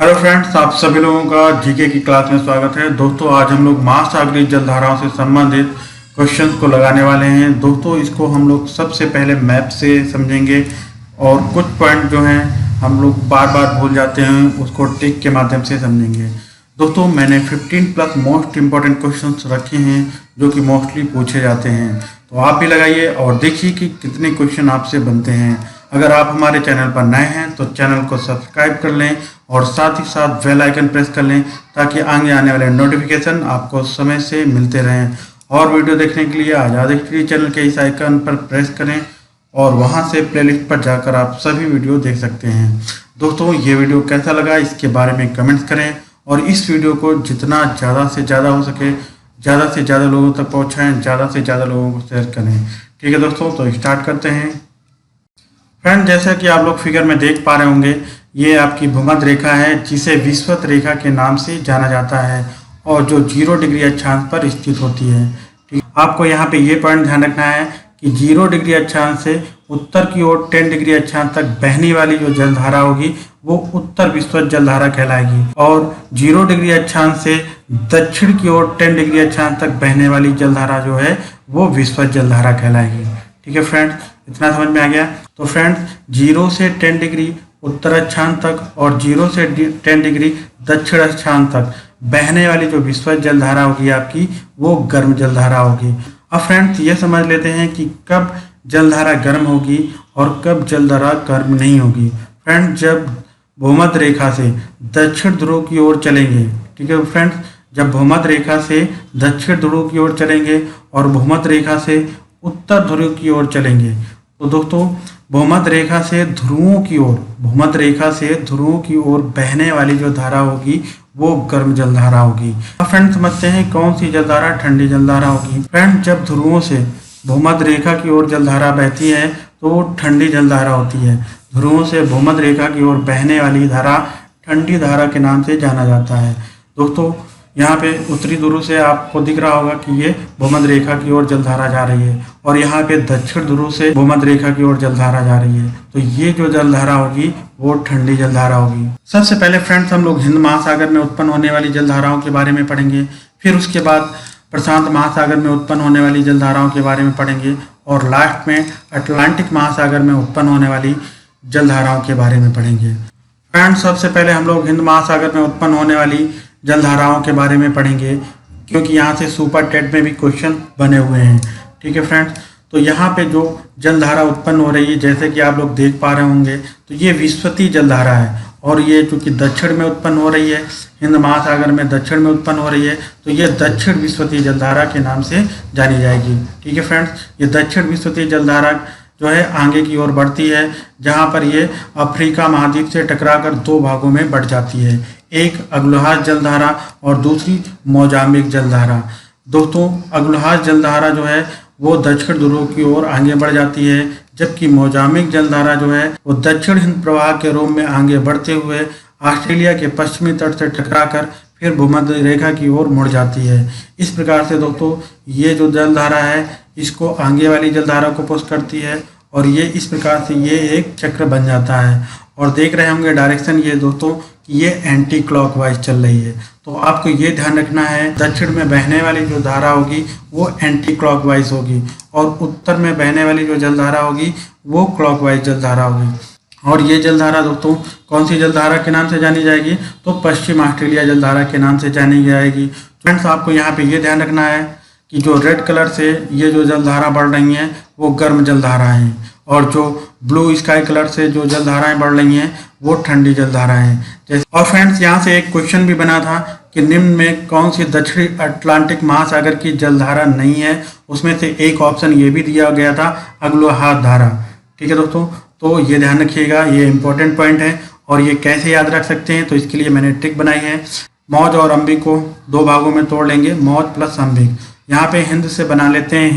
Hello friends, आप सभी लोगों का जीके की क्लास में स्वागत है। दोस्तों, आज हम लोग महासागरीय जलधाराओं से संबंधित क्वेश्चंस को लगाने वाले हैं। दोस्तों, इसको हम लोग सबसे पहले मैप से समझेंगे और कुछ पॉइंट जो हैं हम लोग बार बार भूल जाते हैं, उसको टिक के माध्यम से समझेंगे। दोस्तों, मैंने 15 प्लस मोस्ट इंपॉर्टेंट क्वेश्चंस रखे हैं जो कि मोस्टली पूछे जाते हैं, तो आप भी लगाइए और देखिए कि कितने क्वेश्चन आपसे बनते हैं। अगर आप हमारे चैनल पर नए हैं तो चैनल को सब्सक्राइब कर लें और साथ ही साथ बेल आइकन प्रेस कर लें ताकि आगे आने वाले नोटिफिकेशन आपको समय से मिलते रहें। और वीडियो देखने के लिए आज़ाद हिस्ट्री चैनल के इस आइकन पर प्रेस करें और वहां से प्लेलिस्ट पर जाकर आप सभी वीडियो देख सकते हैं। दोस्तों, ये वीडियो कैसा लगा इसके बारे में कमेंट्स करें और इस वीडियो को जितना ज़्यादा से ज़्यादा हो सके ज़्यादा से ज़्यादा लोगों तक पहुँचाएँ, ज़्यादा से ज़्यादा लोगों को शेयर करें। ठीक है दोस्तों, तो स्टार्ट करते हैं। फ्रेंड, जैसा कि आप लोग फिगर में देख पा रहे होंगे, ये आपकी भूमध्य रेखा है जिसे विषुवत रेखा के नाम से जाना जाता है और जो 0 डिग्री अक्षांश पर स्थित होती है। ठीक, आपको यहाँ पे ये पॉइंट ध्यान रखना है कि 0 डिग्री अक्षांश से उत्तर की ओर 10 डिग्री अक्षांश तक बहने वाली जो जलधारा होगी वो उत्तर विषुवत जलधारा कहलाएगी और 0 डिग्री अक्षांश से दक्षिण की ओर 10 डिग्री अक्षांश तक बहने वाली जलधारा जो है वो विषुवत जलधारा कहलाएगी। ठीक है फ्रेंड्स, इतना समझ में आ गया। तो फ्रेंड्स, 0 से 10 डिग्री उत्तर अक्षांश तक और 0 से 10 डिग्री दक्षिण अक्षांश तक बहने वाली जो विषुवत जलधारा होगी आपकी वो गर्म जलधारा होगी। अब फ्रेंड्स, ये समझ लेते हैं कि कब जलधारा गर्म होगी और कब जलधारा गर्म नहीं होगी। फ्रेंड्स, जब भूमध्य रेखा से दक्षिण ध्रुव की ओर चलेंगे, ठीक है फ्रेंड्स, जब भूमध्य रेखा से दक्षिण ध्रुव की ओर चलेंगे और भूमध्य रेखा से उत्तर ध्रुव की ओर चलेंगे, तो दोस्तों भूमध्य रेखा से ध्रुवों की ओर बहने वाली जो धारा होगी वो गर्म जलधारा होगी। अब फ्रेंड समझते हैं कौन सी जलधारा ठंडी जलधारा होगी। फ्रेंड, जब ध्रुवों से भूमध्य रेखा की ओर जलधारा बहती है तो वो ठंडी जलधारा होती है। ध्रुवों से भूमध्य रेखा की ओर बहने वाली धारा ठंडी धारा के नाम से जाना जाता है। दोस्तों, यहाँ पे उत्तरी ध्रुव से आपको दिख रहा होगा कि ये भूमध्य रेखा की ओर जलधारा जा रही है और यहाँ पे दक्षिण ध्रुव से भूमध्य रेखा की ओर जलधारा जा रही है, तो ये जो जलधारा होगी वो ठंडी जलधारा होगी। सबसे पहले फ्रेंड्स, हम लोग हिंद महासागर में उत्पन्न होने वाली जलधाराओं के बारे में पढ़ेंगे, फिर उसके बाद प्रशांत महासागर में उत्पन्न होने वाली जलधाराओं के बारे में पढ़ेंगे और लास्ट में अटलांटिक महासागर में उत्पन्न होने वाली जलधाराओं के बारे में पढ़ेंगे। फ्रेंड्स, सबसे पहले हम लोग हिंद महासागर में उत्पन्न होने वाली जलधाराओं के बारे में पढ़ेंगे क्योंकि यहाँ से सुपर टेट में भी क्वेश्चन बने हुए हैं। ठीक है फ्रेंड्स, तो यहाँ पे जो जलधारा उत्पन्न हो रही है जैसे कि आप लोग देख पा रहे होंगे, तो ये विषुवतीय जलधारा है और ये चूँकि दक्षिण में उत्पन्न हो रही है, हिंद महासागर में दक्षिण में उत्पन्न हो रही है, तो ये दक्षिण विषुवतीय जलधारा के नाम से जानी जाएगी। ठीक है फ्रेंड्स, ये दक्षिण विषुवतीय जलधारा जो है आगे की ओर बढ़ती है जहाँ पर ये अफ्रीका महाद्वीप से टकराकर 2 भागों में बढ़ जाती है, एक अग्लहाज जलधारा और दूसरी मोजाम्बिक जलधारा। दोस्तों, अग्लहाज जलधारा जो है वो दक्षिण ध्रुव की ओर आगे बढ़ जाती है, जबकि मोजाम्बिक जलधारा जो है वो दक्षिण हिंद प्रवाह के रूप में आगे बढ़ते हुए ऑस्ट्रेलिया के पश्चिमी तट से टकराकर फिर भूमध्य रेखा की ओर मुड़ जाती है। इस प्रकार से दोस्तों ये जो जलधारा है इसको आगे वाली जलधारा को पुश करती है और ये इस प्रकार से ये एक चक्र बन जाता है। और देख रहे होंगे डायरेक्शन ये दोस्तों कि ये एंटी क्लॉकवाइज चल रही है, तो आपको ये ध्यान रखना है दक्षिण में बहने वाली जो धारा होगी वो एंटी क्लॉकवाइज होगी और उत्तर में बहने वाली जो जलधारा होगी वो क्लॉकवाइज जलधारा होगी। और ये जलधारा दोस्तों कौन सी जलधारा के नाम से जानी जाएगी, तो पश्चिम ऑस्ट्रेलिया जलधारा के नाम से जानी जाएगी। फ्रेंड्स, आपको यहाँ पे ये ध्यान रखना है कि जो रेड कलर से ये जो जलधारा बढ़ रही हैं वो गर्म जलधारा हैं और जो ब्लू स्काई कलर से जो जलधाराएं बढ़ रही हैं वो ठंडी जलधाराएं हैं। जैसे और फ्रेंड्स, यहाँ से एक क्वेश्चन भी बना था कि निम्न में कौन सी दक्षिणी अटलांटिक महासागर की जलधारा नहीं है, उसमें से एक ऑप्शन ये भी दिया गया था अग्लहाज धारा। ठीक है दोस्तों, तो ये ध्यान रखिएगा, ये इंपॉर्टेंट पॉइंट है और ये कैसे याद रख सकते हैं, तो इसके लिए मैंने ट्रिक बनाई है। मौज और अंबिक को 2 भागों में तोड़ लेंगे, मौज प्लस अंबिक। यहाँ पे हिंद से बना लेते हैं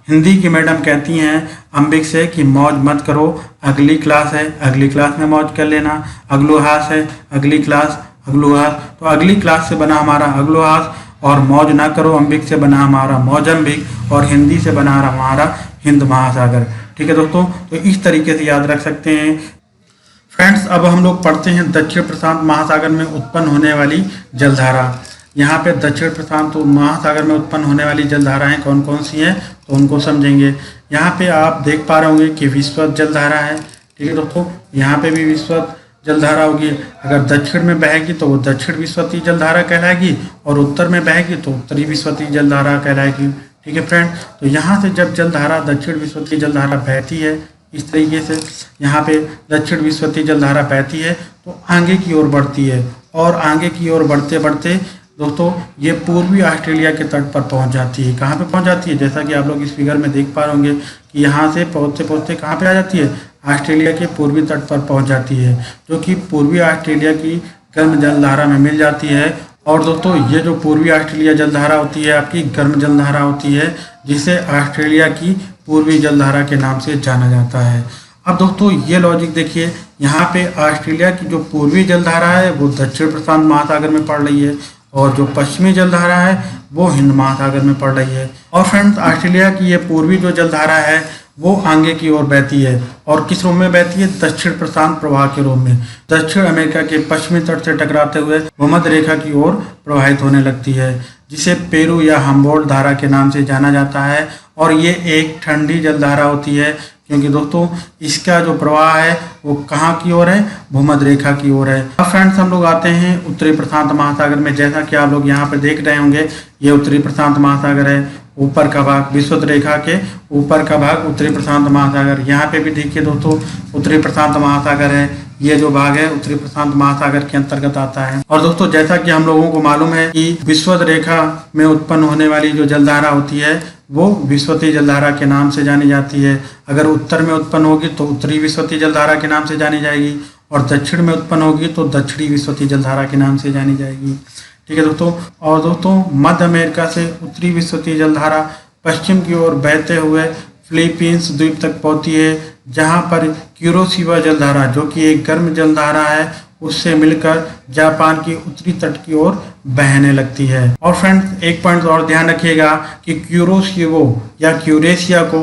हिंदी की मैडम कहती हैं अंबिक से कि मौज मत करो, अगली क्लास है, अगली क्लास में मौज कर लेना। अग्लहाज है, अगली क्लास अग्लहाज, तो अगली क्लास से बना हमारा अग्लहाज और मौज ना करो अंबिक से बना हमारा मौजम्बिक और हिंदी से बना हमारा हिंद महासागर। ठीक है दोस्तों, तो इस तरीके से याद रख सकते हैं। फ्रेंड्स, अब हम लोग पढ़ते हैं दक्षिण प्रशांत महासागर में उत्पन्न होने वाली जलधारा। यहाँ पे दक्षिण प्रशांत महासागर में उत्पन्न होने वाली जलधाराएं कौन कौन सी हैं, तो उनको समझेंगे। यहाँ पे आप देख पा रहे होंगे कि विस्वत जलधारा है। ठीक है दोस्तों, यहाँ पे भी विस्वत जलधारा होगी। अगर दक्षिण में बहेगी तो वो दक्षिण विस्वती जलधारा कहलाएगी, और उत्तर में बहेगी तो उत्तरी विस्वती जलधारा कहलाएगी। ठीक है फ्रेंड, तो यहाँ से जब जलधारा दक्षिण विस्वती जलधारा बहती है, इस तरीके से यहाँ पे दक्षिण विस्वती जलधारा बहती है तो आगे की ओर बढ़ती है, और आगे की ओर बढ़ते बढ़ते दोस्तों ये पूर्वी ऑस्ट्रेलिया के तट पर पहुंच जाती है। कहाँ पे पहुंच जाती है, जैसा कि आप लोग इस फिगर में देख पा रहे होंगे कि यहाँ से पहुँचते पहुँचते कहाँ पे आ जाती है, ऑस्ट्रेलिया के पूर्वी तट पर पहुँच जाती है, जो कि पूर्वी ऑस्ट्रेलिया की गर्म जलधारा में मिल जाती है। और दोस्तों ये जो पूर्वी ऑस्ट्रेलिया जलधारा होती है आपकी गर्म जलधारा होती है, जिसे ऑस्ट्रेलिया की पूर्वी जलधारा के नाम से जाना जाता है। अब दोस्तों ये लॉजिक देखिए, यहाँ पे ऑस्ट्रेलिया की जो पूर्वी जलधारा है वो दक्षिण प्रशांत महासागर में पड़ रही है, और जो पश्चिमी जलधारा है वो हिंद महासागर में पड़ रही है। और फ्रेंड्स, ऑस्ट्रेलिया की ये पूर्वी जो जलधारा है वो आगे की ओर बहती है, और किस रूप में बहती है, दक्षिण प्रशांत प्रवाह के रूप में दक्षिण अमेरिका के पश्चिमी तट से टकराते हुए भूमध्य रेखा की ओर प्रवाहित होने लगती है, जिसे पेरू या हम्बोल्ट धारा के नाम से जाना जाता है। और ये एक ठंडी जलधारा होती है, क्योंकि दोस्तों इसका जो प्रवाह है वो कहाँ की ओर है, भूमध्य रेखा की ओर है। अब फ्रेंड्स, हम लोग आते हैं उत्तरी प्रशांत महासागर में। जैसा कि आप लोग यहाँ पे देख रहे होंगे, ये उत्तरी प्रशांत महासागर है। ऊपर का भाग विषुवत रेखा के ऊपर का भाग उत्तरी प्रशांत महासागर। यहाँ पे भी देखिए दोस्तों उत्तरी प्रशांत महासागर है। ये जो भाग है उत्तरी प्रशांत महासागर के अंतर्गत आता है। और दोस्तों जैसा कि हम लोगों को मालूम है कि विषुवत रेखा में उत्पन्न होने वाली जो जलधारा होती है वो विषुवती जलधारा के नाम से जानी जाती है। अगर उत्तर में उत्पन्न होगी तो उत्तरी विषुवती जलधारा के नाम से जानी जाएगी, और दक्षिण में उत्पन्न होगी तो दक्षिणी विषुवती जलधारा के नाम से जानी जाएगी। ठीक है दोस्तों, और दोस्तों मध्य अमेरिका से उत्तरी विषुवती जलधारा पश्चिम की ओर बहते हुए फिलीपींस द्वीप तक पहुंचती है, जहां पर क्यूरोशिवा जलधारा जो कि एक गर्म जलधारा है उससे मिलकर जापान की उत्तरी तट की ओर बहने लगती है। और फ्रेंड्स, एक पॉइंट और ध्यान रखिएगा कि क्यूरोशिवो या क्यूरेशिया को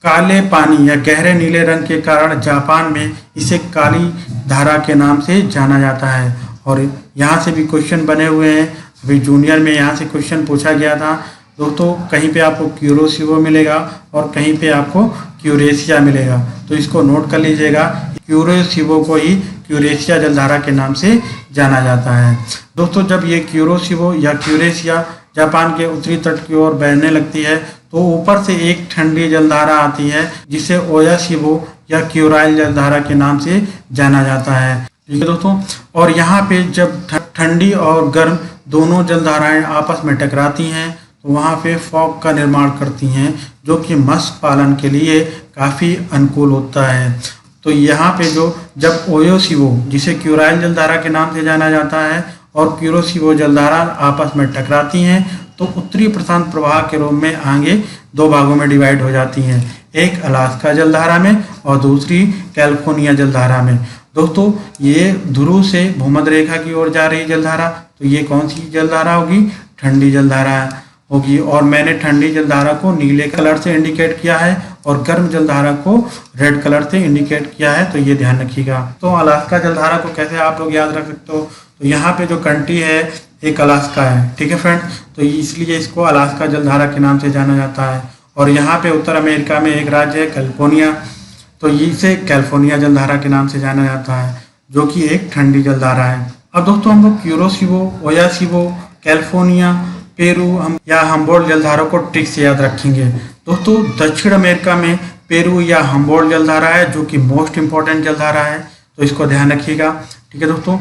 काले पानी या गहरे नीले रंग के कारण जापान में इसे काली धारा के नाम से जाना जाता है। और यहाँ से भी क्वेश्चन बने हुए हैं, अभी जूनियर में यहाँ से क्वेश्चन पूछा गया था दोस्तों। कहीं पे आपको क्यूरोशिवो मिलेगा और कहीं पे आपको क्यूरेशिया मिलेगा, तो इसको नोट कर लीजिएगा। क्यूरोशिवो को ही क्यूरेशिया जलधारा के नाम से जाना जाता है। दोस्तों जब ये क्यूरोशिवो या क्यूरेशिया जापान के उत्तरी तट की ओर बहने लगती है तो ऊपर से एक ठंडी जलधारा आती है, जिसे ओयाशिवो या क्यूराइल जलधारा के नाम से जाना जाता है। ठीक है दोस्तों, और यहाँ पे जब ठंडी और गर्म दोनों जलधाराएं आपस में टकराती हैं तो वहाँ पे फॉग का निर्माण करती हैं, जो कि मत्स्य पालन के लिए काफ़ी अनुकूल होता है। तो यहाँ पे जो जब ओयोशिवो जिसे क्यूराइल जलधारा के नाम से जाना जाता है और क्यूरोशिवो जलधारा आपस में टकराती हैं तो उत्तरी प्रशांत प्रवाह के रूप में आगे दो भागों में डिवाइड हो जाती हैं, एक अलास्का जलधारा में और दूसरी कैलिफोर्निया जलधारा में। दोस्तों ये ध्रुव से भूमध्य रेखा की ओर जा रही जलधारा, तो ये कौन सी जलधारा होगी, ठंडी जलधारा होगी। और मैंने ठंडी जलधारा को नीले कलर से इंडिकेट किया है और गर्म जलधारा को रेड कलर से इंडिकेट किया है, तो ये ध्यान रखिएगा। तो अलास्का जलधारा को कैसे आप लोग याद रख सकते हो, तो यहाँ पे जो कंट्री है एक अलास्का है। ठीक है फ्रेंड, तो इसलिए इसको अलास्का जलधारा के नाम से जाना जाता है। और यहाँ पे उत्तर अमेरिका में एक राज्य है कैलिफोर्निया, तो इसे कैलिफोर्निया जलधारा के नाम से जाना जाता है, जो कि एक ठंडी जलधारा है। अब दोस्तों हम लोग क्यूरोशिवो, ओयाशिवो, कैलिफोर्निया, पेरू या हम्बोल्ट जलधारा को ट्रिक से याद रखेंगे। दोस्तों दक्षिण अमेरिका में पेरू या हम्बोल्ट जलधारा है, जो कि मोस्ट इंपॉर्टेंट जलधारा है, तो इसको ध्यान रखिएगा। ठीक है दोस्तों,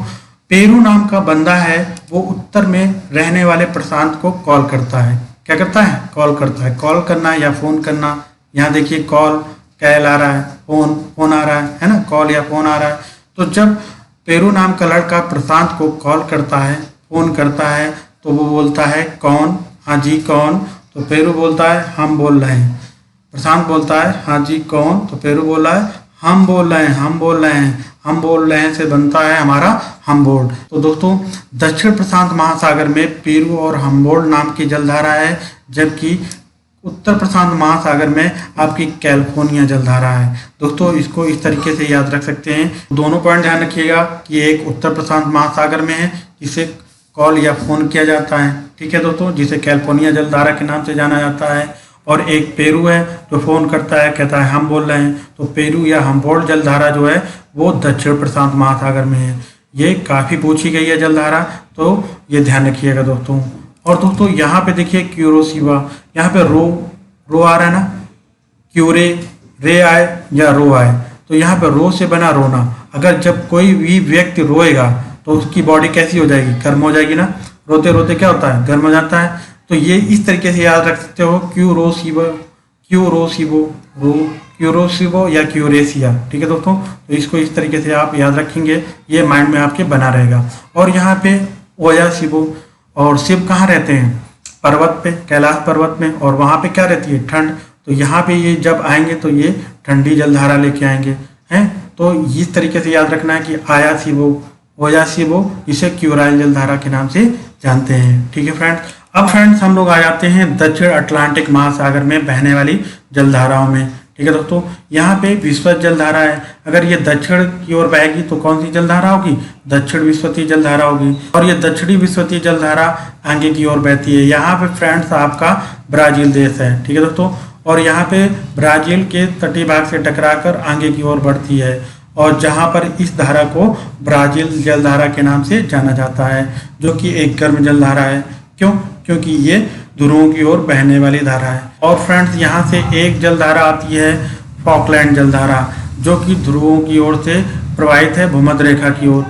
पेरू नाम का बंदा है वो उत्तर में रहने वाले प्रशांत को कॉल करता है। क्या करता है, कॉल करता है। कॉल करना या फोन करना, यहाँ देखिए कॉल कैल आ रहा है, फोन आ रहा है ना, कॉल या फोन आ रहा है। तो जब पेरू नाम का लड़का प्रशांत को कॉल करता है, फोन करता है, तो वो बोलता है कौन, हाँ जी कौन, तो पेरू बोलता है हम बोल रहे हैं। प्रशांत बोलता है हाँ जी कौन, तो पेरू बोल रहा है हम बोल रहे हैं, हम बोल रहे हैं। हम बोल रहे हैं से बनता है हमारा हम्बोल्ट। तो दोस्तों दक्षिण प्रशांत महासागर में पेरू और हम्बोल्ट नाम की जलधारा है, जबकि उत्तर प्रशांत महासागर में आपकी कैलिफोर्निया जलधारा है। दोस्तों इसको इस तरीके से याद रख सकते हैं। दोनों पॉइंट ध्यान रखिएगा कि एक उत्तर प्रशांत महासागर में है जिसे कॉल या फोन किया जाता है, ठीक है दोस्तों, जिसे कैलिफोर्निया जलधारा के नाम से जाना जाता है। और एक पेरू है जो फोन करता है, कहता है हम बोल रहे हैं, तो पेरू या हम्बोल्ट जलधारा जो है वो दक्षिण प्रशांत महासागर में है। ये काफ़ी पूछी गई है जलधारा, तो ये ध्यान रखिएगा दोस्तों। और दोस्तों यहाँ पे देखिए क्यूरोसिवा, यहाँ पे रो आ रहा है ना, क्यूरे रे आए या रो आए, तो यहाँ पे रो से बना रोना। अगर जब कोई भी व्यक्ति रोएगा तो उसकी बॉडी कैसी हो जाएगी, गर्म हो जाएगी ना। रोते रोते क्या होता है, गर्म हो जाता है। तो ये इस तरीके से याद रख सकते हो, क्यूरोसिवो या क्यूरेसिया, ठीक है दोस्तों। तो इसको इस तरीके से आप याद रखेंगे, ये माइंड में आपके बना रहेगा। और यहाँ पे ओया शिवो, और शिव कहाँ रहते हैं, पर्वत पे, कैलाश पर्वत में, और वहाँ पे क्या रहती है, ठंड। तो यहाँ पे ये जब आएंगे तो ये ठंडी जलधारा लेके आएंगे हैं। तो इस तरीके से याद रखना है कि आया शिवो, ओया शिवो, इसे क्यूराइल जलधारा के नाम से जानते हैं, ठीक है फ्रेंड्स। अब फ्रेंड्स हम लोग आ जाते हैं दक्षिण अटलांटिक महासागर में बहने वाली जलधाराओं में, ठीक है दोस्तों। यहाँ पे विस्वत जलधारा है। अगर ये दक्षिण की ओर बहेगी तो कौन सी जलधारा होगी, दक्षिण विस्वती जलधारा होगी। और ये दक्षिणी विस्वती जलधारा आगे की ओर बहती है। यहाँ पे फ्रेंड्स आपका ब्राजील देश है, ठीक है दोस्तों। और यहाँ पे ब्राजील के तटीय भाग से टकराकर आगे की ओर बढ़ती है, और जहाँ पर इस धारा को ब्राजील जलधारा के नाम से जाना जाता है, जो कि एक गर्म जलधारा है। क्यों, क्योंकि ये ध्रुवों की ओर बहने वाली धारा है। और फ्रेंड्स यहाँ से एक जलधारा आती है फॉकलैंड जलधारा, जो कि ध्रुवों की ओर से प्रवाहित है भूमध्य रेखा की ओर।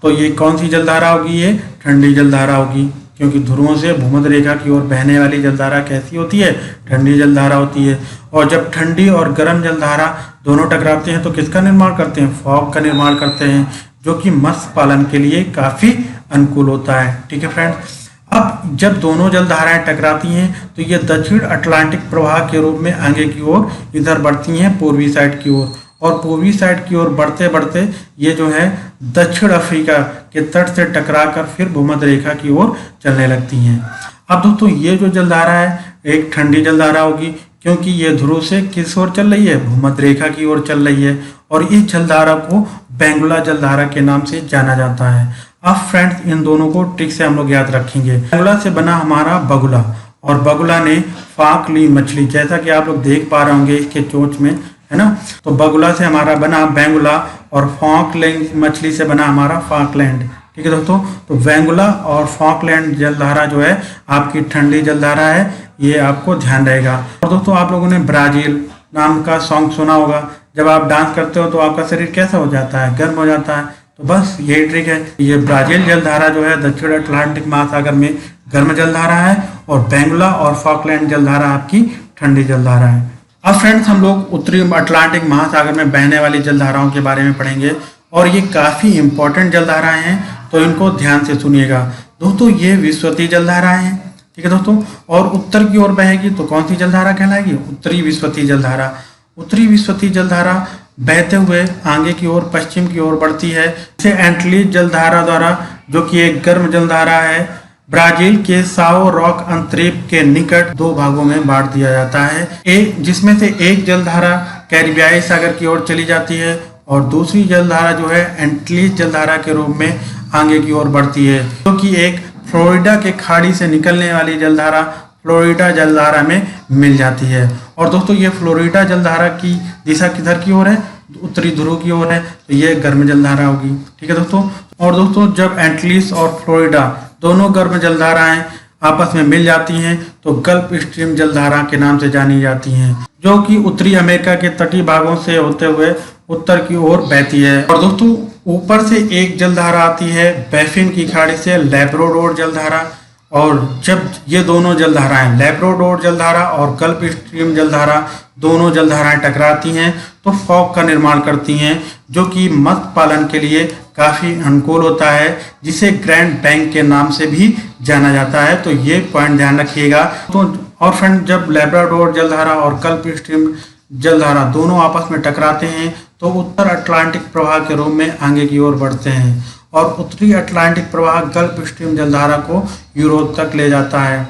तो ये कौन सी जलधारा होगी, ये ठंडी जलधारा होगी, क्योंकि ध्रुवों से भूमध्य रेखा की ओर बहने वाली जलधारा कैसी होती है, ठंडी जलधारा होती है। और जब ठंडी और गर्म जलधारा दोनों टकराते हैं तो किसका निर्माण करते हैं, फॉग का निर्माण करते हैं, जो कि मत्स्य पालन के लिए काफ़ी अनुकूल होता है, ठीक है फ्रेंड्स। अब जब दोनों जलधाराएं टकराती हैं तो ये दक्षिण अटलांटिक प्रवाह के रूप में आगे की ओर इधर बढ़ती हैं पूर्वी साइड की ओर। और पूर्वी साइड की ओर बढ़ते बढ़ते ये जो है दक्षिण अफ्रीका के तट से टकराकर फिर भूमध्य रेखा की ओर चलने लगती हैं। अब दोस्तों ये जो जलधारा है एक ठंडी जलधारा होगी, क्योंकि ये ध्रुव से किस ओर चल रही है, भूमध्य रेखा की ओर चल रही है। और इस जलधारा को बेंगुला जलधारा के नाम से जाना जाता है। अब फ्रेंड्स इन दोनों को ट्रिक से हम लोग याद रखेंगे। बेंगुला से बना हमारा बगुला, और बगुला ने फाक ली मछली, जैसा कि आप लोग देख पा रहे होंगे इसके चोंच में, है ना। तो बगुला से हमारा बना बेंगुला, और फॉकलैंड मछली से बना हमारा फॉकलैंड, ठीक है दोस्तों। तो बेंगुला और फॉकलैंड जलधारा जो है आपकी ठंडी जलधारा है, ये आपको ध्यान रहेगा। और दोस्तों आप लोगों ने ब्राजील नाम का सॉन्ग सुना होगा। जब आप डांस करते हो तो आपका शरीर कैसा हो जाता है, गर्म हो जाता है। तो बस यही ट्रिक है। ये ब्राजील जलधारा जो है दक्षिण अटलांटिक महासागर में गर्म जलधारा है, और बेंगुला और फॉकलैंड जलधारा आपकी ठंडी जलधारा है। अब फ्रेंड्स हम लोग उत्तरी अटलांटिक महासागर में बहने वाली जलधाराओं के बारे में पढ़ेंगे, और ये काफ़ी इंपॉर्टेंट जलधाराएं हैं, तो इनको ध्यान से सुनिएगा। दोस्तों ये विस्वती जलधाराएं हैं, ठीक है दोस्तों। और उत्तर की ओर बहेगी तो कौन सी जलधारा कहलाएगी, उत्तरी विस्वती जलधारा। उत्तरी विस्वती जलधारा बहते हुए आगे की ओर पश्चिम की ओर बढ़ती है। इसे एंटलीज जलधारा द्वारा, जो कि एक गर्म जलधारा है, ब्राजील के साओ रॉक अंतरीप के निकट दो भागों में बांट दिया जाता है। एक जिसमें से एक जलधारा कैरिबियाई सागर की ओर चली जाती है, और दूसरी जलधारा जो है एंटलीज जलधारा के रूप में आगे की ओर बढ़ती है, जो कि एक फ्लोरिडा के खाड़ी से निकलने वाली जलधारा फ्लोरिडा जलधारा में मिल जाती है। और दोस्तों ये फ्लोरिडा जलधारा की दिशा किधर की ओर है, उत्तरी ध्रुव की ओर है, तो ये गर्म जलधारा होगी, ठीक है दोस्तों। और दोस्तों जब एंटलीस और फ्लोरिडा दोनों गर्म जलधाराएं आपस में मिल जाती हैं तो गल्फ स्ट्रीम जलधारा के नाम से जानी जाती हैं, जो कि उत्तरी अमेरिका के तटीय भागों से होते हुए उत्तर की ओर बहती है। और दोस्तों ऊपर से एक जलधारा आती है बैफिन की खाड़ी से, लैब्राडोर जलधारा। और जब ये दोनों जलधाराएं लैब्राडोर जलधारा और गल्फ स्ट्रीम जलधारा दोनों जलधाराएं टकराती हैं तो फॉग का निर्माण करती हैं, जो कि मत्स्य पालन के लिए काफ़ी अनुकूल होता है, जिसे ग्रैंड बैंक के नाम से भी जाना जाता है। तो ये पॉइंट ध्यान रखिएगा। तो और फ्रेंड जब लैब्राडोर जलधारा और गल्फ स्ट्रीम जलधारा दोनों आपस में टकराते हैं तो उत्तर अटलांटिक प्रवाह के रूप में आगे की ओर बढ़ते हैं, और उत्तरी अटलांटिक प्रवाह गल्फ स्ट्रीम जलधारा को यूरोप तक ले जाता है।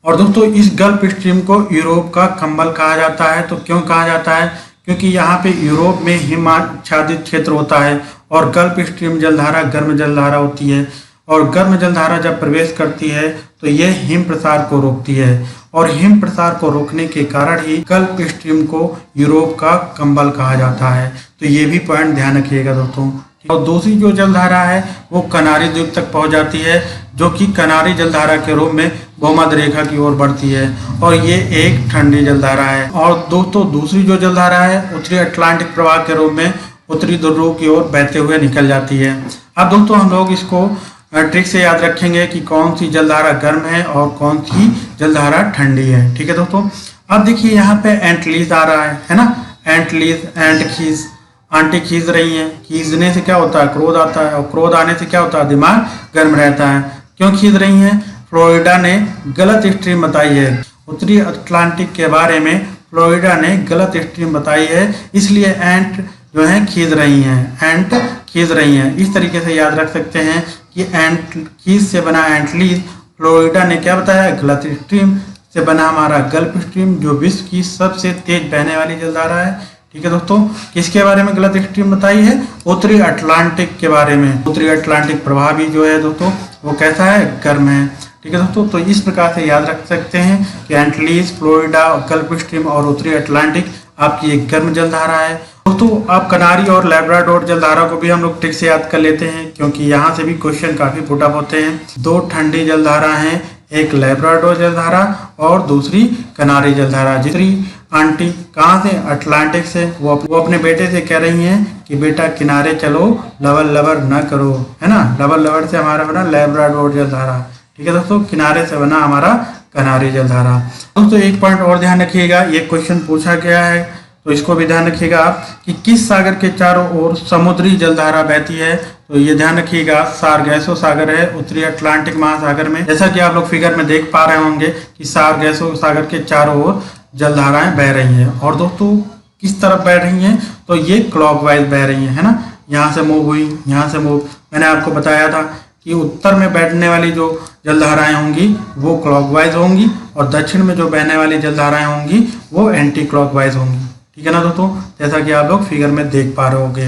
और दोस्तों इस गल्फ स्ट्रीम को यूरोप का कंबल कहा जाता है। तो क्यों कहा जाता है? क्योंकि यहाँ पे यूरोप में हिमाच्छादित क्षेत्र होता है और गल्फ स्ट्रीम जलधारा गर्म जलधारा होती है, और गर्म जलधारा जब प्रवेश करती है तो यह हिम प्रसार को रोकती है, और हिम प्रसार को रोकने के कारण ही गल्फ स्ट्रीम को यूरोप का कंबल कहा जाता है। तो ये भी पॉइंट ध्यान रखिएगा दोस्तों। और दूसरी जो जलधारा है वो कनारी द्वीप तक पहुंच जाती है, जो कि कनारी जलधारा के रूप में भूमध्य रेखा की ओर बढ़ती है, और ये एक ठंडी जलधारा है। और दोस्तों दूसरी जो जलधारा है उत्तरी अटलांटिक प्रवाह के रूप में उत्तरी ध्रुव की ओर बहते हुए निकल जाती है। अब दोस्तों हम लोग इसको ट्रिक से याद रखेंगे कि कौन सी जलधारा गर्म है और कौन सी जलधारा ठंडी है। ठीक है दोस्तों। अब देखिए यहाँ पे एंटलीज आ रहा है ना, एंटलीज, एंट खींच, आंटी खींच रही हैं। खींचने से क्या होता है? क्रोध आता है, और क्रोध आने से क्या होता है? दिमाग गर्म रहता है। क्यों खींच रही हैं? फ्लोरिडा ने गलत स्ट्रीम बताई है। उत्तरी अटलांटिक के बारे में फ्लोरिडा ने गलत स्ट्रीम बताई है, इसलिए एंट जो है खींच रही हैं, एंट खींच रही हैं। इस तरीके से याद रख सकते हैं कि एंट खींच से बना एंटलीज, फ्लोरिडा ने क्या बताया? गलत स्ट्रीम से बना हमारा गल्फ स्ट्रीम, जो विश्व की सबसे तेज बहने वाली जलधारा है। ठीक है दोस्तों। किसके बारे में गलत स्ट्रीम बताई है? उत्तरी अटलांटिक के बारे में। उत्तरी अटलांटिक प्रवाह भी जो है दोस्तों वो कैसा है? गर्म है। ठीक है दोस्तों। तो इस प्रकार से याद रख सकते हैं कि एंटलीज, फ्लोरिडा, गल्फ स्ट्रीम और उत्तरी अटलांटिक आपकी एक गर्म जलधारा है। दोस्तों आप कनारी और लैब्राडोर जलधारा को भी हम लोग ट्रिक से याद कर लेते हैं, क्योंकि यहाँ से भी क्वेश्चन काफी पुटअप होते हैं। दो ठंडी जलधारा हैं, एक लैब्राडोर जलधारा और दूसरी कनारी जलधारा। दूसरी आंटी कहाँ से? अटलांटिक से। वो अपने बेटे से कह रही हैं कि बेटा किनारे चलो, लबर लबर न करो, है ना। लबर लबर से हमारा बना लैब्राडोर जलधारा। ठीक है दोस्तों। किनारे से बना हमारा कनारी जलधारा। दोस्तों एक पॉइंट और ध्यान रखिएगा, ये क्वेश्चन पूछा गया है तो इसको भी ध्यान रखिएगा आप कि किस सागर के चारों ओर समुद्री जलधारा बहती है। तो ये ध्यान रखिएगा, सारगैसो सागर है उत्तरी अटलांटिक महासागर में। जैसा कि आप लोग फिगर में देख पा रहे होंगे कि सारगैसो सागर के चारों ओर जलधाराएं बह रही हैं। और दोस्तों किस तरफ बह रही हैं? तो ये क्लॉकवाइज बह रही हैं, है ना। यहाँ से मूव हुई, यहाँ से मूव। मैंने आपको बताया था कि उत्तर में बैठने वाली जो जलधाराएं होंगी वो क्लॉकवाइज होंगी, और दक्षिण में जो बहने वाली जलधाराएं होंगी वो एंटी क्लॉकवाइज होंगी। ठीक है ना दोस्तों, जैसा कि आप लोग फिगर में देख पा रहे होंगे।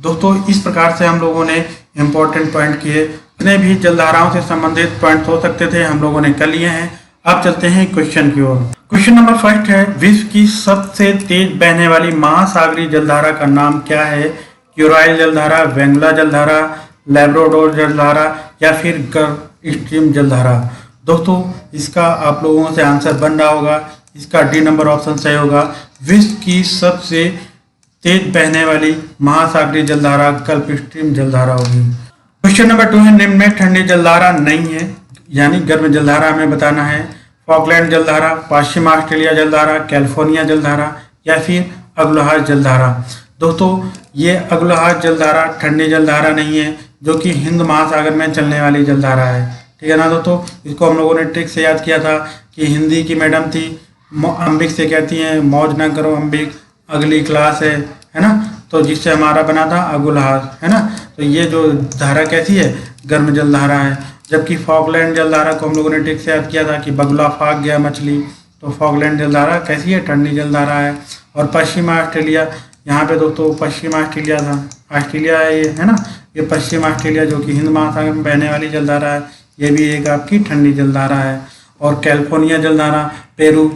दोस्तों इस प्रकार से हम लोगों ने इम्पोर्टेंट पॉइंट किए, जितने भी जलधाराओं से संबंधित पॉइंट हो सकते थे हम लोगों ने कर लिए हैं। अब चलते हैं क्वेश्चन की ओर। क्वेश्चन नंबर फर्स्ट है, विश्व की सबसे तेज बहने वाली महासागरीय जलधारा का नाम क्या है? क्यूराइल जलधारा, वेंगुला जलधारा, लैब्राडोर जलधारा या फिर गल्फ स्ट्रीम जलधारा। दोस्तों इसका आप लोगों से आंसर बन रहा होगा, इसका डी नंबर ऑप्शन सही होगा। विश्व की सबसे तेज बहने वाली महासागरीय जलधारा गल्फ स्ट्रीम जलधारा होगी। क्वेश्चन नंबर 2 है, निम्न में ठंडी जलधारा नहीं है, यानी गर्म जलधारा हमें बताना है। फॉकलैंड जलधारा, पश्चिम ऑस्ट्रेलिया जलधारा, कैलिफोर्निया जलधारा या फिर अग्लहार जलधारा। दोस्तों ये अग्लहार जलधारा ठंडी जलधारा नहीं है, जो कि हिंद महासागर में चलने वाली जलधारा है। ठीक है ना दोस्तों। इसको हम लोगों ने ट्रिक से याद किया था कि हिंदी की मैडम थी, अंबिक से कहती हैं मौज ना करो अंबिक, अगली क्लास है ना। तो जिससे हमारा बना था अगुलहार, है ना। तो ये जो धारा कैसी है? गर्म जलधारा है। जबकि फॉकलैंड जलधारा को हम लोगों ने ट्रिक से याद किया था कि बगुला फाक गया मछली, तो फॉकलैंड जलधारा कैसी है? ठंडी जलधारा है। और पश्चिम ऑस्ट्रेलिया, यहाँ पे दोस्तों पश्चिम ऑस्ट्रेलिया था, ऑस्ट्रेलिया है ये, है ना। ये पश्चिम ऑस्ट्रेलिया जो कि हिंद महासागर में बहने वाली जलधारा है, ये भी एक आपकी ठंडी जलधारा है। और कैलिफोर्निया जलधारा पेरू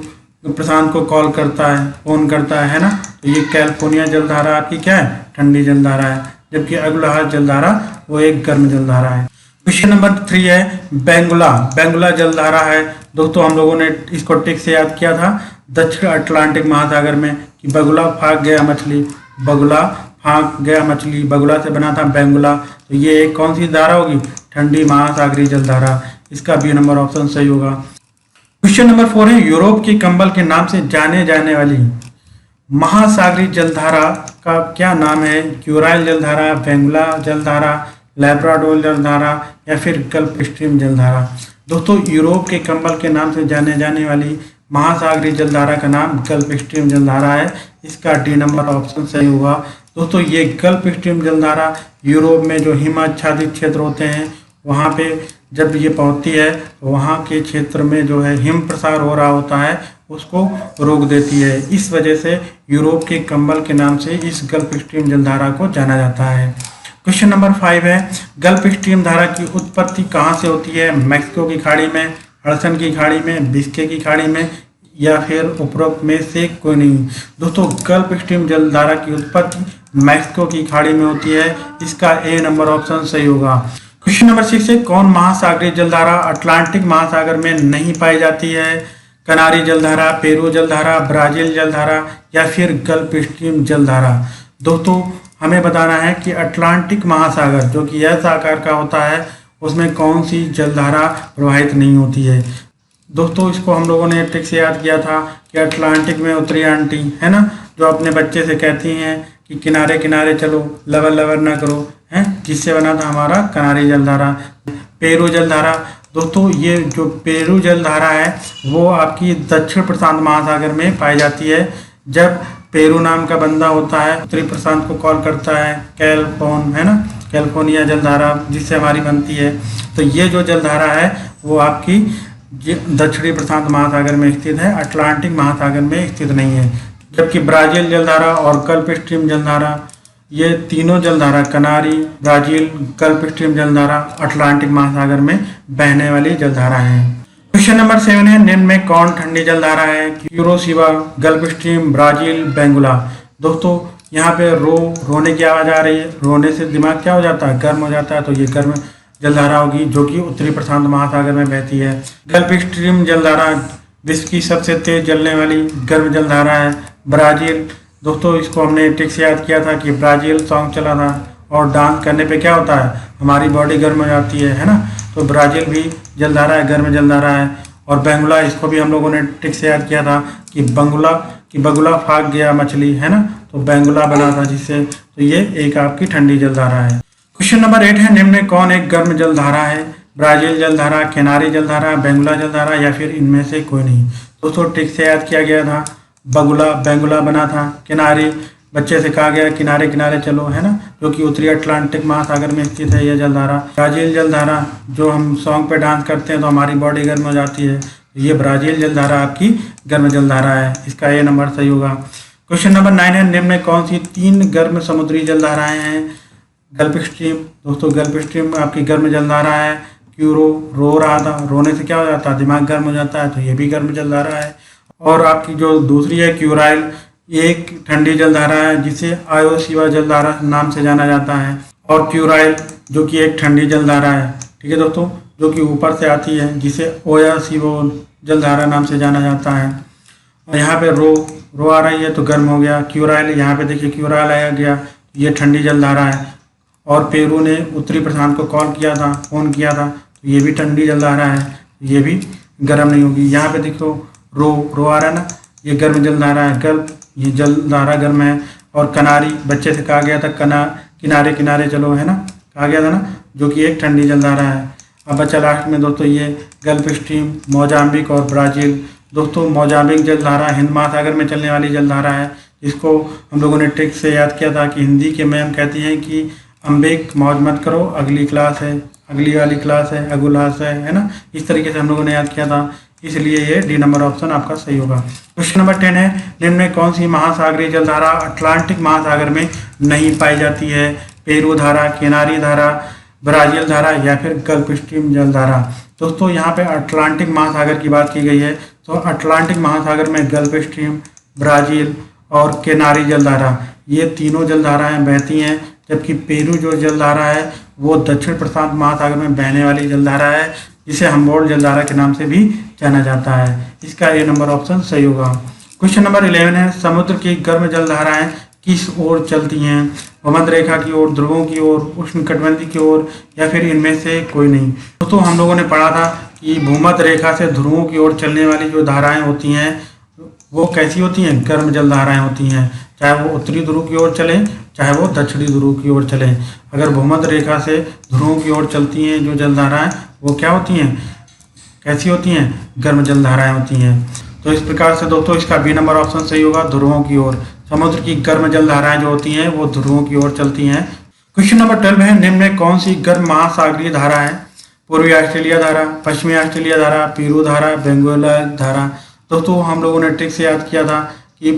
प्रशांत को कॉल करता है, फोन करता है ना। तो ये कैलिफोर्निया जलधारा आपकी क्या है? ठंडी जलधारा है। जबकि अग्लहार जलधारा वो एक गर्म जलधारा है। क्वेश्चन नंबर 3 है, बेंगुला, बेंगुला जलधारा है। दोस्तों हम लोगों ने इसको ट्रिक से याद किया था दक्षिण अटलांटिक महासागर में कि बगुला फाक गया मछली, बगुला फाक गया मछली, बगुला से बना था बेंगुला। तो ये एक कौन सी धारा होगी? ठंडी महासागरीय जलधारा। इसका बी नंबर ऑप्शन सही होगा। क्वेश्चन नंबर 4 है, यूरोप के कंबल के नाम से जाने जाने वाली महासागरीय जलधारा का क्या नाम है? क्यूराइल जलधारा, वेंगुला जलधारा, लैब्राडोर जलधारा या फिर गल्फ स्ट्रीम जलधारा। दोस्तों यूरोप के कंबल के नाम से जाने जाने वाली महासागरीय जलधारा का नाम गल्फ स्ट्रीम जलधारा है। इसका डी नंबर ऑप्शन सही होगा। दोस्तों ये गल्फ स्ट्रीम जलधारा यूरोप में जो हिमाच्छादित क्षेत्र होते हैं वहाँ पे जब ये पहुंचती है तो वहाँ के क्षेत्र में जो है हिम प्रसार हो रहा होता है, उसको रोक देती है। इस वजह से यूरोप के कंबल के नाम से इस गल्फ स्ट्रीम जलधारा को जाना जाता है। क्वेश्चन नंबर 5 है, गल्फ स्ट्रीम धारा की उत्पत्ति कहाँ से होती है? मैक्सिको की खाड़ी में, हडसन की खाड़ी में, बिस्के की खाड़ी में, या फिर उपरोक्त में से कोई नहीं। दोस्तों, गल्फ स्ट्रीम जलधारा की उत्पत्ति मैक्सिको की खाड़ी में होती है। इसका ए नंबर ऑप्शन सही होगा। क्वेश्चन नंबर 6 है, कौन महासागरीय जलधारा अटलांटिक महासागर में नहीं पाई जाती है? कनारी जलधारा, पेरू जलधारा, ब्राजील जलधारा, या फिर गल्फ स्ट्रीम जलधारा। दोस्तों, हमें बताना है कि अटलांटिक महासागर जो कि ऐसा आकार का होता है, उसमें कौन सी जलधारा प्रवाहित नहीं होती है। दोस्तों, इसको हम लोगों ने ट्रिक से याद किया था कि अटलांटिक में उत्तरी आंटी है ना, जो अपने बच्चे से कहती हैं कि किनारे किनारे चलो, लवर लवर ना करो, हैं, जिससे बना था हमारा कनारी जलधारा। पेरू जलधारा, दोस्तों ये जो पेरू जलधारा है वो आपकी दक्षिण प्रशांत महासागर में पाई जाती है। जब पेरू नाम का बंदा होता है, उत्तरी प्रशांत को कॉल करता है कैल्फोन, है ना, कैलिफोर्निया जलधारा जिससे हमारी बनती है। तो ये जो जलधारा है वो आपकी दक्षिणी प्रशांत महासागर में स्थित है, अटलांटिक महासागर में स्थित नहीं है। जबकि ब्राजील जलधारा और गल्फ स्ट्रीम जलधारा, ये तीनों जलधारा, कनारी, ब्राजील, गल्फ स्ट्रीम जलधारा अटलांटिक महासागर में बहने वाली जलधारा है। क्वेश्चन नंबर 7 है, निम्न में कौन ठंडी जलधारा है? यूरोसिवा, गल्फ स्ट्रीम, ब्राजील, बेंगुला। दोस्तों, यहाँ पे रोने की आवाज़ आ रही है। रोने से दिमाग क्या हो जाता है? गर्म हो जाता है। तो ये गर्म जलधारा होगी जो कि उत्तरी प्रशांत महासागर में बहती है। गल्फ स्ट्रीम जलधारा विश्व की सबसे तेज जलने वाली गर्म जलधारा है। ब्राजील, दोस्तों इसको हमने ट्रिक से याद किया था कि ब्राजील सॉन्ग चला था और डांस करने पे क्या होता है, हमारी बॉडी गर्म हो जाती है ना। तो ब्राजील भी जलधारा है, गर्म जलधारा है। और बेंगुला, इसको भी हम लोगों ने ट्रिक से याद किया था कि बगुला फाक गया मछली, है ना, तो बेंगुला बना था जिससे। तो ये एक आपकी ठंडी जलधारा है। क्वेश्चन नंबर 8 है, निम्न में कौन एक गर्म जलधारा है? ब्राजील जलधारा, केनारी जलधारा, बेंगुला जलधारा, या फिर इनमें से कोई नहीं। दोस्तों ट्रिक से याद किया गया था, बेंगुला बना था। किनारी, बच्चे से कहा गया किनारे किनारे चलो, है ना, जो कि उत्तरी अटलांटिक महासागर में स्थित है यह जलधारा। ब्राजील जलधारा, जो हम सॉन्ग पे डांस करते हैं तो हमारी बॉडी गर्म हो जाती है, ये ब्राजील जलधारा आपकी गर्म जलधारा है। इसका ये नंबर सही होगा। क्वेश्चन नंबर 9 है, निम्न में कौन सी 3 गर्म समुद्री जलधाराएं हैं? गल्फ स्ट्रीम, दोस्तों गल्फ स्ट्रीम आपकी गर्म जलधारा है। क्यूरो, रो रहा था, रोने से क्या हो जाता है, दिमाग गर्म हो जाता है, तो ये भी गर्म जलधारा है। और आपकी जो दूसरी है क्यूराइल, एक ठंडी जलधारा है जिसे आयोसीवा जलधारा नाम से जाना जाता है। और क्यूराइल जो कि एक ठंडी जलधारा है, ठीक है दोस्तों, जो कि ऊपर से आती है, जिसे ओयासीवो जलधारा नाम से जाना जाता है। और यहाँ पे रो आ रही है तो गर्म हो गया। क्यूराइल, यहाँ पे देखिए क्यूराइल आया गया, ये ठंडी जलधारा है। और पेरू ने उत्तरी प्रशांत को फोन किया था, तो ये भी ठंडी जलधारा है, ये भी गर्म नहीं होगी। यहाँ पे देखो रो आ रहा है ना, ये गर्म जलधारा है। गल्फ, ये जलधारा गर्म है। और कनारी, बच्चे से कहा गया था किनारे किनारे चलो, है ना, कहा गया था ना, जो कि एक ठंडी जलधारा है। अब बच्चा लास्ट में दोस्तों ये गल्फ स्ट्रीम, मोजाम्बिक और ब्राज़ील। दोस्तों मोजाम्बिक जलधारा हिंद महासागर में चलने वाली जलधारा है, इसको हम लोगों ने ट्रिक से याद किया था कि हिंदी के मैम कहती हैं कि अम्बिक मौज मत करो, अगली क्लास है, अगली वाली क्लास है, अगुलास है ना। इस तरीके से हम लोगों ने याद किया था, इसलिए ये डी नंबर ऑप्शन आपका सही होगा। क्वेश्चन नंबर 10 है, निम्न में कौन सी महासागरीय जलधारा अटलांटिक महासागर में नहीं पाई जाती है? पेरू धारा, केनारी धारा, ब्राज़ील धारा, या फिर गल्फ स्ट्रीम जलधारा। दोस्तों यहाँ पे अटलांटिक महासागर की बात की गई है, तो अटलांटिक महासागर में गल्फ स्ट्रीम, ब्राज़ील और केनारी जलधारा, ये तीनों जलधाराएं बहती हैं। जबकि पेरू जो जलधारा है वो दक्षिण प्रशांत महासागर में बहने वाली जलधारा है, जिसे हम्बोल्ट जलधारा के नाम से भी जाना जाता है। इसका ये नंबर ऑप्शन सही होगा। क्वेश्चन नंबर 11 है, समुद्र की गर्म जलधाराएं किस ओर चलती हैं? भूमध्य रेखा की ओर, ध्रुवों की ओर, उष्णकटिबंधीय की ओर, या फिर इनमें से कोई नहीं। दोस्तों हम लोगों ने पढ़ा था कि भूमध्य रेखा से ध्रुवों की ओर चलने वाली जो धाराएं होती हैं वो कैसी होती हैं? गर्म जलधाराएं होती हैं, चाहे वो उत्तरी ध्रुव की ओर चले चाहे वो दक्षिणी ध्रुव की ओर चले। अगर भूमध्य रेखा से ध्रुवों की ओर चलती हैं जो जलधाराएं, वो क्या होती हैं, कैसी होती हैं? गर्म जलधाराएं होती हैं। तो इस प्रकार से दोस्तों इसका बी नंबर ऑप्शन सही होगा, ध्रुवों की ओर। समुद्र की गर्म जलधाराएं जो होती हैं वो ध्रुवों की ओर चलती हैं। क्वेश्चन नंबर 12 है, निम्न में कौन सी गर्म महासागरीय धारा है? पूर्वी ऑस्ट्रेलिया धारा, पश्चिमी ऑस्ट्रेलिया धारा, पेरू धारा, बेंगोला धारा। दोस्तों हम लोगों ने ट्रिक से याद किया था कि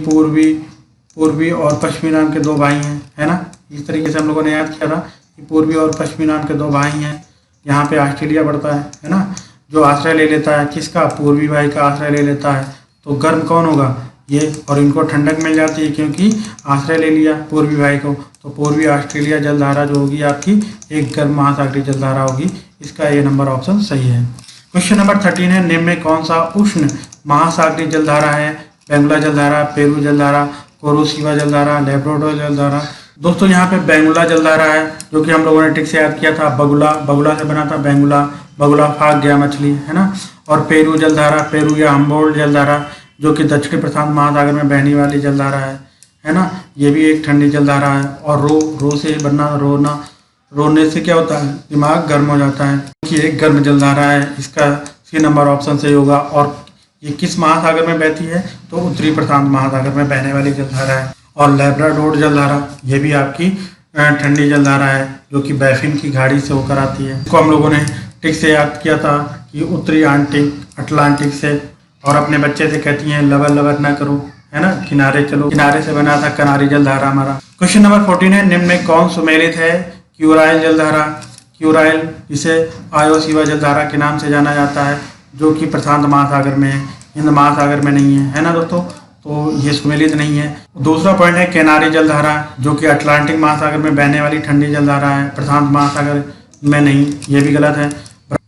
पूर्वी और पश्चिमी नाम के दो भाई हैं, है ना। इस तरीके से हम लोगों ने याद किया था कि पूर्वी और पश्चिमी नाम के दो भाई हैं। यहाँ पे ऑस्ट्रेलिया पड़ता है ना। जो आश्रय ले लेता है किसका, पूर्वी भाई का आश्रय ले लेता है, तो गर्म कौन होगा, ये। और इनको ठंडक मिल जाती है क्योंकि आश्रय ले लिया पूर्वी भाई को। तो पूर्वी ऑस्ट्रेलिया जलधारा जो होगी आपकी एक गर्म महासागरीय जलधारा होगी। इसका ये नंबर ऑप्शन सही है। क्वेश्चन नंबर 13 है, निम्न में कौन सा उष्ण महासागरीय जलधारा है। बेंगुला जलधारा, पेरू जलधारा, कोरोशिवा जलधारा, लेब्राडोर जलधारा। दोस्तों यहाँ पे बेंगुला जलधारा है, जो कि हम लोगों ने ट्रिक से याद किया था। बगुला से बना था बगुला फाग गया मछली, है ना। और पेरू जलधारा, पेरू या हम्बोल्ट जलधारा, जो कि दक्षिणी प्रशांत महासागर में बहने वाली जलधारा है ना। ये भी एक ठंडी जलधारा है। और रो से बनना, रोने से क्या होता है, दिमाग गर्म हो जाता है, कि एक गर्म जलधारा है। इसका सी नंबर ऑप्शन सही होगा। और ये किस महासागर में बहती है, तो उत्तरी प्रशांत महासागर में बहने वाली जलधारा है। और लेब्राडोर जलधारा, ये भी आपकी ठंडी जलधारा है, जो कि बैफिन की खाड़ी से होकर आती है। इसको हम लोगों ने ट्रिक से याद किया था कि उत्तरी अटलांटिक से। और अपने बच्चे से कहती हैं लबर ना करो, है ना, किनारे चलो। किनारे से बना था कनारी जलधारा हमारा। क्वेश्चन नंबर 14 है, निम्न में कौन सुमेलित है। क्यूराइल जलधारा, क्यूराइल जिसे आयोशिवा जलधारा के नाम से जाना जाता है, जो कि प्रशांत महासागर में है, हिंद महासागर में नहीं है ना दोस्तों। तो ये सुमेलित नहीं है। दूसरा पॉइंट है केनारी जलधारा, जो कि अटलांटिक महासागर में बहने वाली ठंडी जलधारा है, प्रशांत महासागर में नहीं, ये भी गलत है।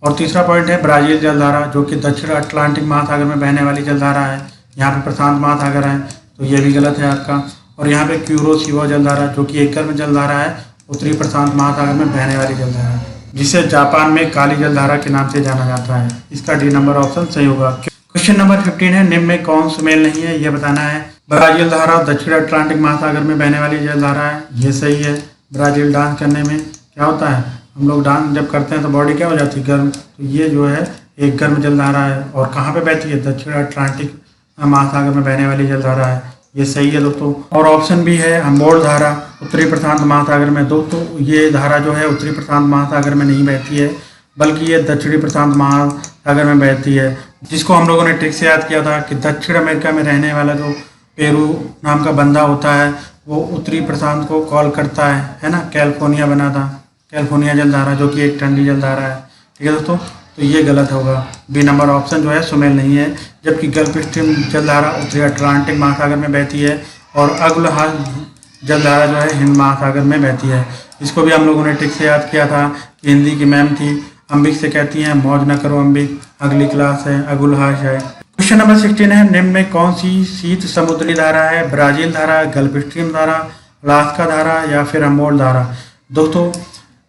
और तीसरा पॉइंट है ब्राजील जलधारा, जो कि दक्षिण अटलांटिक महासागर में बहने वाली जलधारा है, यहाँ पे प्रशांत महासागर है, तो ये भी गलत है आपका। और यहाँ पे क्यूरोशिवा जलधारा, जो कि एक गर्म जलधारा है, उत्तरी प्रशांत महासागर में बहने वाली जलधारा है, जिसे जापान में काली जलधारा के नाम से जाना जाता है। इसका डी नंबर ऑप्शन सही होगा। क्वेश्चन नंबर 15 है, निम्न में कौन सुमेल नहीं है, यह बताना है। ब्राजील धारा दक्षिण अटलांटिक महासागर में बहने वाली जलधारा है, ये सही है। ब्राजील डांस करने में क्या होता है, हम लोग डांस जब करते हैं तो बॉडी क्या हो जाती है, गर्म। तो ये जो है एक गर्म जलधारा है। और कहाँ पे बहती है, दक्षिण अटलांटिक महासागर में बहने वाली जलधारा है, ये सही है दोस्तों। और ऑप्शन भी है हम्बोल्ट धारा, उत्तरी प्रशांत महासागर में। दोस्तों ये धारा जो है उत्तरी प्रशांत महासागर में नहीं बहती है, बल्कि ये दक्षिणी प्रशांत महासागर में बहती है, जिसको हम लोगों ने ट्रिक से याद किया था कि दक्षिण अमेरिका में रहने वाला जो पेरू नाम का बंदा होता है, वो उत्तरी प्रशांत को कॉल करता है ना। कैलिफोर्निया बना था, कैलिफोर्निया जलधारा, जो कि एक ठंडी जलधारा है। ठीक है दोस्तों, तो ये गलत होगा। बी नंबर ऑप्शन जो है सुमेल नहीं है। जबकि गल्फ स्ट्रीम जलधारा उत्तरी अटलांटिक महासागर में बहती है, और अग्लहार जलधारा जो है हिंद महासागर में बहती है। इसको भी हम लोगों ने ट्रिक से याद किया था कि हिंदी की मैम थी, अंबिक से कहती हैं मौज न करो अंबिक, अगली क्लास है, अगुलहाश है। क्वेश्चन नंबर 16 है, निम्न में कौन सी शीत समुद्री धारा है। ब्राजील धारा, गल्फ स्ट्रीम धारा, अलास्का धारा या फिर हम्बोल्ट धारा। दोस्तों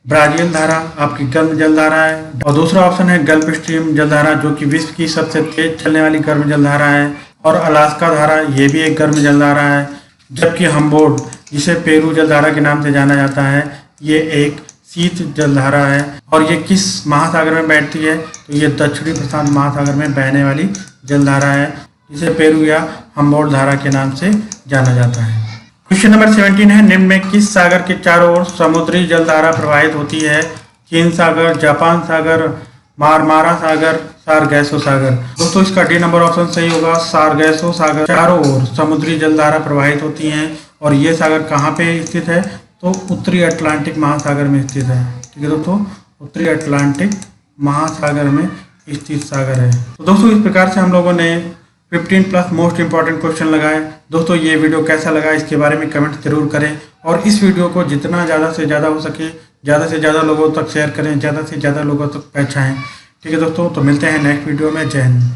ब्राजील धारा आपकी गर्म जलधारा है। और दूसरा ऑप्शन है गल्फ स्ट्रीम जलधारा, जो कि विश्व की सबसे तेज चलने वाली गर्म जलधारा है। और अलास्का धारा, ये भी एक गर्म जलधारा है। जबकि हम्बोल्ट, जिसे पेरू जलधारा के नाम से जाना जाता है, ये एक शीत जलधारा है। और ये किस महासागर में बैठती है, तो ये दक्षिणी प्रशांत महासागर में बहने वाली जलधारा है, जिसे पेरू या हम्बोल्ट धारा के नाम से जाना जाता है। क्वेश्चन नंबर 17 है, निम्न में किस सागर के चारों ओर समुद्री जलधारा प्रवाहित होती है। चीन सागर, जापान सागर, मारमारा सागर, सारगैसो सागर। दोस्तों इसका डी नंबर ऑप्शन सही होगा, सारगैसो सागर। चारों ओर समुद्री जलधारा प्रवाहित होती हैं, और ये सागर कहाँ पे स्थित है, तो उत्तरी अटलांटिक महासागर में स्थित है। ठीक है दोस्तों, उत्तरी अटलांटिक महासागर में स्थित सागर है। तो दोस्तों इस प्रकार से हम लोगों ने 15+ मोस्ट इंपॉर्टेंट क्वेश्चन लगाए। दोस्तों ये वीडियो कैसा लगा इसके बारे में कमेंट जरूर करें, और इस वीडियो को जितना ज़्यादा से ज़्यादा हो सके ज़्यादा से ज़्यादा लोगों तक शेयर करें, ज़्यादा से ज़्यादा लोगों तक पहुँचाएँ। ठीक है दोस्तों, तो मिलते हैं नेक्स्ट वीडियो में। जय हिंद।